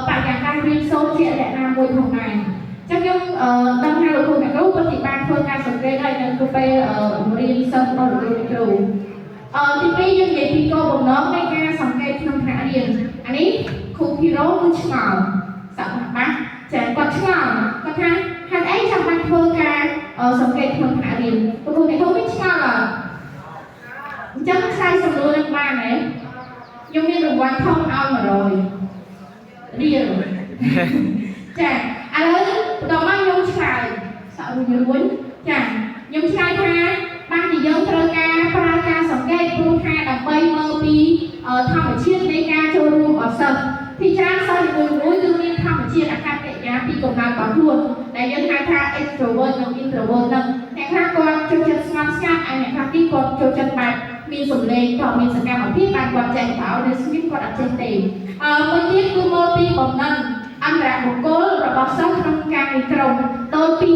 bạn nhà ta riêng số chuyện lại là mùi hồng này chắc nhưng năm hai mươi mẹ gấu có thì ban thôi ca sầu kê đây nên cô phê riêng sân bao được mẹ gấu thì bây giờ thì cô bồng nó ngay ca sầu kê trong hạ điền anh ấy khu khi đó cứ ngào sợ hả bác trẻ còn ngào có hai ấy trong ban thôi ca sầu kê trong hạ điền cô mẹ gấu biết ngào là chắc sai sầu luôn lên ba này nhưng như đừng quan không ao mà rồi đi rồi chả lấy đó mang nhung xài sợ nhiều muốn chả nhung xài tha ba thì giống thơ ca pra ca sòng kê pru ha đầm bay mơ pi thăm ở chiết lấy ca cho luôn ở sập thì cha sau thì buồn mũi đương nhiên thăm ở chiết là ca kệ giá thì còn nào có luôn đại dân hai tha extrovertនិង introvert នឹងអ្នកខ្លះគាត់ចូលចិត្តស្ងប់ស្ងាត់ហើយអ្នកខ្លះទៀតគាត់ចូលចិត្តបែបមានសម្លេងក៏មានសកម្មភាពបានគាត់ចេះបោឬស្ងៀមគាត់អត់ចេះទេមួយទៀតគឺមកពីបំណិនអន្តរបុគ្គលរបស់សិស្សក្នុងការងារក្រុមដោយពី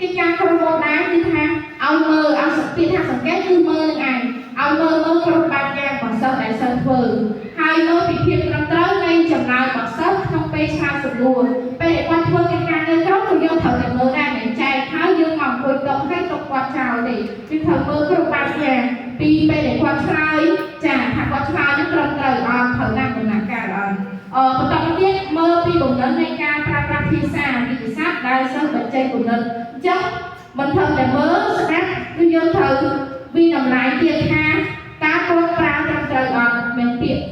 កិច្ចការក្រុមមកដែរគឺថាឲ្យមើលឲ្យសង្កេតថាសង្កេតគឺមើលនឹងឯងឲ្យមើលគ្រប់បែបយ៉ាងរបស់សិស្សដែលសិស្សធ្វើហើយមើលពីភាពត្រឹមត្រូវនៃចំណាយរបស់សិស្សក្នុងពេលឆ្លើយសំណួរពេលដែលគាត់ធ្វើកិច្ចការងារក្រុមក៏យើងត្រូវតែមើលដែរមិនចែកហើយយើងមកអង្គុយតុហើយតុគាត់ចោលទេគឺត្រូវមើលគ្រប់បែបយ៉ាងពីពេលដែលគាត់ឆ្លើយចាថាគាត់ឆ្លើយនឹងត្រឹមត្រូវអត់ត្រូវតាមដំណាក់កាលអត់បន្តមកទៀតមើលពីបំណិននៃការប្រើប្រាស់ភាសាវិទ្យាសាស្ត្រដែលសិស្សបញ្ចេញបំណិនអញ្ចឹងមិនត្រឹមតែមើលស្ដាប់គឺយើងត្រូវវិតម្លៃទៀតថាតើគាត់ប្រើត្រឹមត្រូវអត់មានពាក្យ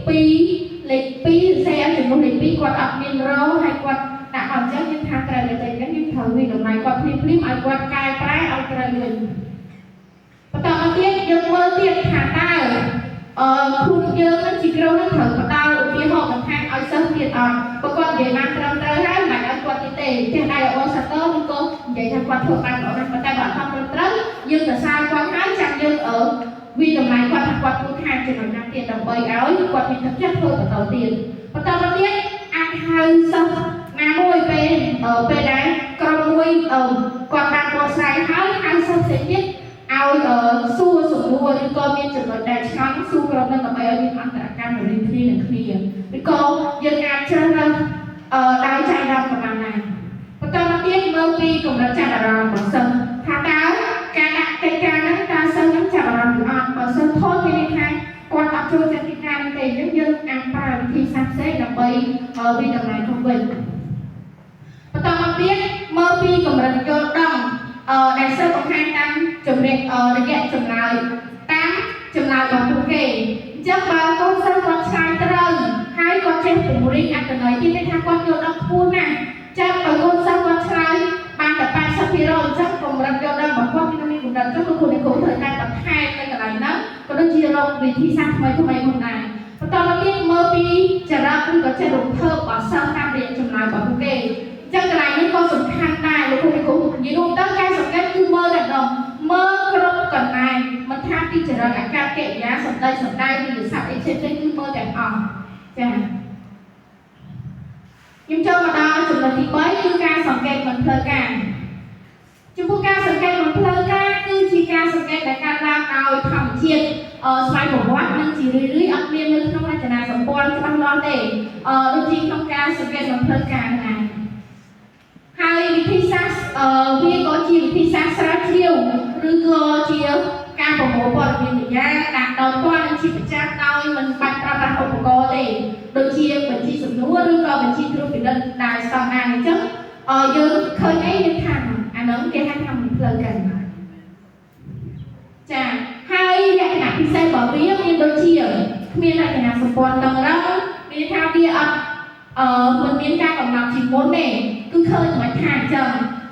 2លេខ2សេចំនួនលេខ2គាត់អត់មានរោហើយគាត់ដាក់អត់អញ្ចឹងយើងថាត្រូវតែអញ្ចឹងយើងត្រូវវិតម្លៃគាត់ភ្លាមៗឲ្យគាត់កែប្រែឲ្យត្រូវវិញបន្តមកទៀតយើងមើលទៀតថាតើខ្លួនយើងនឹងជាក្រុមនឹងត្រូវផ្ដល់ឧទាហរណ៍បន្ថែមឲ្យសិស្សទៀតអត់បើគាត់និយាយបានត្រឹមត្រូវហើយមិនឲ្យគាត់ទៀតទេចេះតែអូសាទរឬក៏និយាយថាគាត់ធ្វើបានល្អណាស់ប៉ុន្តែបើអត់ត្រឹមត្រូវយើងសរសើរគាត់ហើយចាំយើងវិតម្លៃគាត់ថាគាត់ធ្វើខាងចំណុចណាទៀតដើម្បីឲ្យគាត់មានទឹកចិត្តធ្វើបន្តទៀតបន្តមកទៀតអាចហៅសិស្សណាមួយពេលដែលក្រុមមួយគាត់បានបកស្រាយហើយហៅសិស្សផ្សេងទៀតឲ្យសួរសំណួរឬក៏មានចំណុចដែលឆ្ងល់សួរក្រុមនឹងដើម្បីឲ្យមានអន្តរកម្មរវាងគ្នានិងគ្នាឬក៏យើងអាចជ្រើសរើសដោយចៃដន្យប្រមាណណាបន្តមកទៀតមើលពីកម្រិតចាប់អារម្មណ៍របស់សិស្សថាតើការដាក់កិច្ចការហ្នឹងតើសិស្សនឹងចាប់អារម្មណ៍ឬអត់បើសិស្សថតគេនិយាយថាគាត់អត់ចូលចិត្តកិច្ចការហ្នឹងទេអញ្ចឹងយើងអាចប្រើវិធីសាស្ត្រផ្សេងដើម្បីវិតម្លៃខ្លួនវិញបន្តមកទៀតមើលពីកម្រិតយល់ដឹងដែលសិស្សបង្ហាញតាមរយៈចម្លើយតាមចម្លើយរបស់ពួកគេអញ្ចឹងបើកូនសិស្សគាត់ឆ្លើយត្រូវហើយគាត់ចេះពង្រីកអត្ថន័យទៀតថាគាត់យល់ដឹងខ្ពស់ណាស់ចាំបើកូនសិស្សគាត់ឆ្លើយបានតែ 80% អញ្ចឹងកម្រិតយល់ដឹងរបស់គាត់មានកម្រិតចុះលោកគ្រូត្រូវតែបន្ថែមនៅកន្លែងហ្នឹងក៏ដូចជារកវិធីសាស្ត្រថ្មីៗផងដែរបន្តមកទៀតមើលពីចរិតឬក៏ចេះរំភើបរបស់សិស្សតាមរយៈចម្លើយរបស់ពួកគេចឹងកន្លែងនេះក៏សំខាន់ដែរលោកគ្រូនិយាយរួមទៅការសង្កេតគឺមើលតែម្ដងមើលគ្រប់កន្លែងមិនថាពីចរិតអាកប្បកិរិយាសម្ដីសម្ដែងវិទ្យាសាស្ត្រអីផ្សេងៗគឺមើលទាំងអស់ចា៎ខ្ញុំចូលមកដល់ចំណុចទី3គឺការសង្កេតមិនផ្លូវការចំពោះការសង្កេតមិនផ្លូវការគឺជាការសង្កេតដែលកើតឡើងដោយធម្មជាតិស្វ័យប្រវត្តិនិងជារឿយៗអត់មាននៅក្នុងរចនាសម្ព័ន្ធច្បាស់លាស់ទេដូចជាក្នុងការសង្កេតមិនផ្លូវការហ្នឹងហើយវិធីសាស្ត្រវាក៏ជាវិធីសាស្ត្រស្រាវជ្រាវឬក៏ជាការប្រមូលព័ត៌មានវិញ្ញាដាក់ដោយផ្ទាល់និងជាប្រចាំដោយមិនបាច់ប្រើប្រាស់ឧបករណ៍ទេដូចជាបញ្ជីសំណួរឬក៏បញ្ជីត្រួតពិនិត្យដែលស្តង់ដារអញ្ចឹងយើងឃើញអីយើងថាអានោះគេហៅថាមិនផ្លូវការចាហើយលក្ខណៈពិសេសរបស់វាមានដូចជាគ្មានរចនាសម្ព័ន្ធតឹងរ៉ឹងមានថាវាអត់មិនមានការកំណត់ជាមុនទេគឺឃើញមិនថាអញ្ចឹង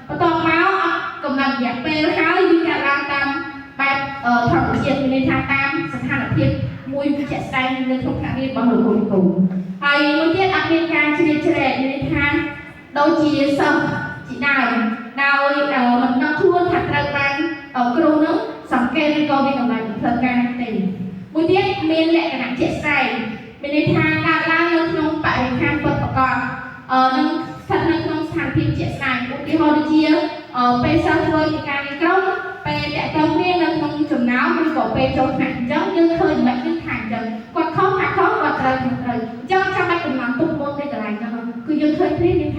បន្ទាប់មកអត់កំណត់រយៈពេលហើយវាកើតឡើងតាមបែបធម្មជាតិមានន័យថាតាមស្ថានភាពមួយជាក់ស្ដែងនៅក្នុងថ្នាក់រៀនរបស់លោកគ្រូហើយមួយទៀតអត់មានការជ្រៀតជ្រែកមានន័យថាដូចជាសិស្សជាដើមដោយមិនដឹងខ្លួនថាត្រូវបានគ្រូនឹងសង្កេតឬក៏មានតម្លៃផ្លូវការទេមួយទៀតមានលក្ខណៈជាក់ស្ដែងមានន័យថាកើតឡើងនៅក្នុងបរិស្ថានពិតប្រាកដនឹងស្ថិតនៅក្នុងស្ថានភាពជាក់ស្ដែងឧទាហរណ៍ដូចជាពេលសិស្សធ្វើកិច្ចការងារក្រុមពេលតាក់ទងគ្នានៅក្នុងចំណោមឬក៏ពេលចូលថ្នាក់អញ្ចឹងយើងឃើញមិនយើងថាអញ្ចឹងគាត់ខុសថាខុសគាត់ត្រូវអញ្ចឹងចាំបាច់កំណត់ទុកមុននៅកន្លែង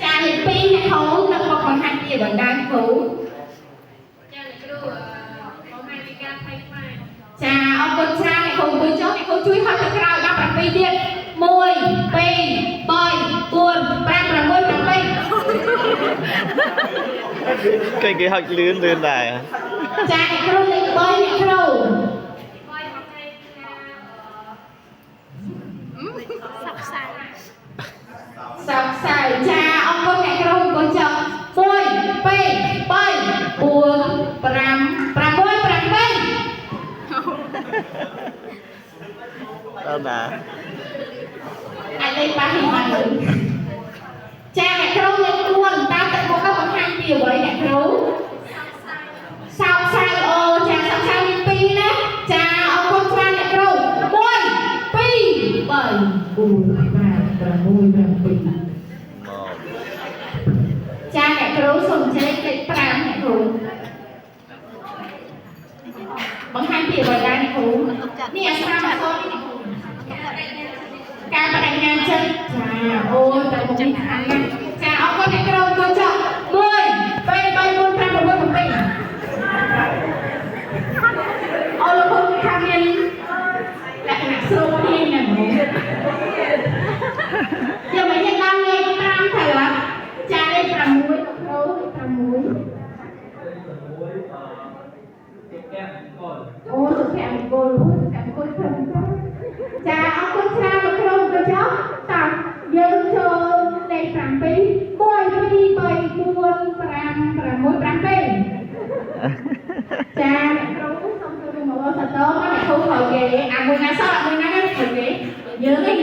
Cha lịch pi hay không, tao không còn hành gì vẫn đang cũ. Cha, ông con cha này không tôi chốt này không chui khỏi tao cái nào đang pi điện. Mùi, pi, cái học lươn này cha cái kêu lên bơi cái kêu sọc xài cha ông con cái kêu con chồng bơi bơi buồn pram bơi đâu nè anh lên ba hình mặt nữ cha mẹ kêu lên luôn ta tận một các món hai điều với mẹ kêu sao sai cha sao sai lên pi nè cha ông con cha mẹ kêu bơi pi bơi buồn pram pi cha mẹ kêu sùng chế cái pram mẹ kêu bằng hai điều với mẹ kêu nè sao mà conการประดังงานchânแต่ผมมีทางนะจ้าเอาคนในกระโดดก็จะบวยไปบนทางบนผมไปเอาละคนทางยันและขณะโซนที่หนึ่งอย่าไปยังดังเลยตามเถอะจ้าได้ประมุยเราประมุยโอ้สุดแข็งโกรู้สุดแข็งโกรู้ចាអរគុណច្រើនលោកគ្រូក៏ចុះតាយើងចូលលេខ7 1 2 3 4 5 6 7ចាអ្នកគ្រូសូមចូលរួមមកសតោអ្នកគ្រូហើយគេអាមួយណាសោះមួយណាហើយគេយើងបដិញ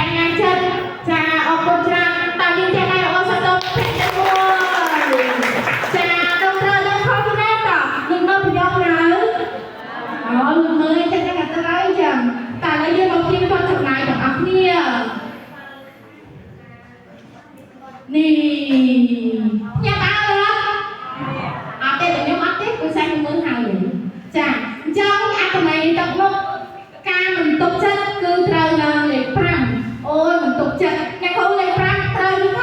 ្ញាចិត្តចាអរគុណច្រើនតើយើងចាំឲ្យអរសតោពេញមួយចាដល់ត្រូវដល់ខំណាតយើងមកប្រយោគណាអូលឺមើលចឹងតែត្រូវចឹងតែឥឡូវយើងមកព្រៀបគាត់ចំណាយទាំងអស់គ្នានេះញ៉ាំអើអត់ទេតែខ្ញុំអត់ទេគឺសាច់ខ្ញុំមើលហើយចាអញ្ចឹងអត្ថន័យទឹកមុខការមិនទុកចិត្តគឺត្រូវនៅលេខ5អូយមិនទុកចិត្តអ្នកគ្រូលេខ5ត្រូវឬខ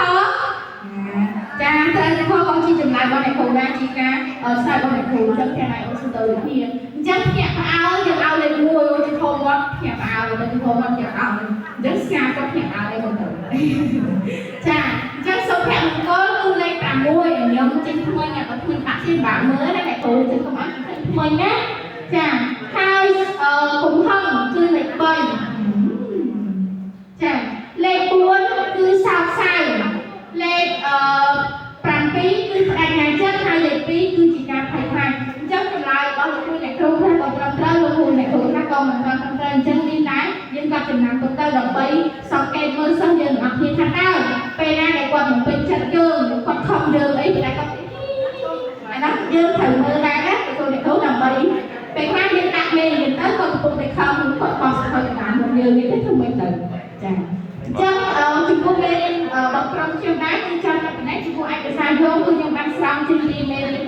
ចាត្រូវឬខបងជីចំណាយរបស់អ្នកគ្រូណាជីការស្ដាយរបស់អ្នកគ្រូអញ្ចឹងទាំងឯងអូនទៅដូចគ្នាអញ្ចឹងភ្នាក់ផ្អើលយើងឲ្យលេខ1អូនជីធំមកភ្នាក់ផ្អើលទៅធំមកភ្នាក់ផ្អើលអញ្ចឹងស្កាក៏ភ្នាក់ផ្អើលដែរបងទៅចាអញ្ចឹងសុភមង្គលគឺលេខ6ខ្ញុំចេញថ្មីអ្នកបើថ្មីបាក់ជាបាក់មើលណាអ្នកគ្រូចេញកុំអត់ថ្មីណាចាហើយកំហឹងគឺលេខ3ចាលេខ4គឺសោកសៅលេខ7គឺផ្ដាច់ថ្ងៃចិត្តហើយលេខ2គឺជាការភ័យខ្លាចអញ្ចឹងចម្លើយរបស់លោកគ្រូអ្នកគ្រូថាក៏ត្រឹមត្រូវលោកគ្រូអ្នកគ្រូថាក៏មិនត្រឹមត្រូវអញ្ចឹងនេះដែរយើងក៏ចំណាំទៅដើម្បីសង្កេតមើលសិស្សយើងទាំងអស់គ្នាថាតើពេលណាដែលគាត់មិនពេញចិត្តយើងគាត់ខំយើងអីតែគាត់អានោះយើងត្រូវមើលដែរណាលោកគ្រូអ្នកគ្រូដើម្បីពេលខ្លះយើងដាក់មេរៀនទៅគាត់កំពុងតែខំគាត់បោះស្គាល់តាមយើងនេះទៅធ្វើមិនទៅចាអញ្ចឹងចំពោះមេរៀនបកក្រុមខ្ញុំដែរគឺចង់តែប៉ុណ្ណេះចំពោះឯកសារយោងគឺខ្ញុំបានស្រង់ជិះពីមេរៀន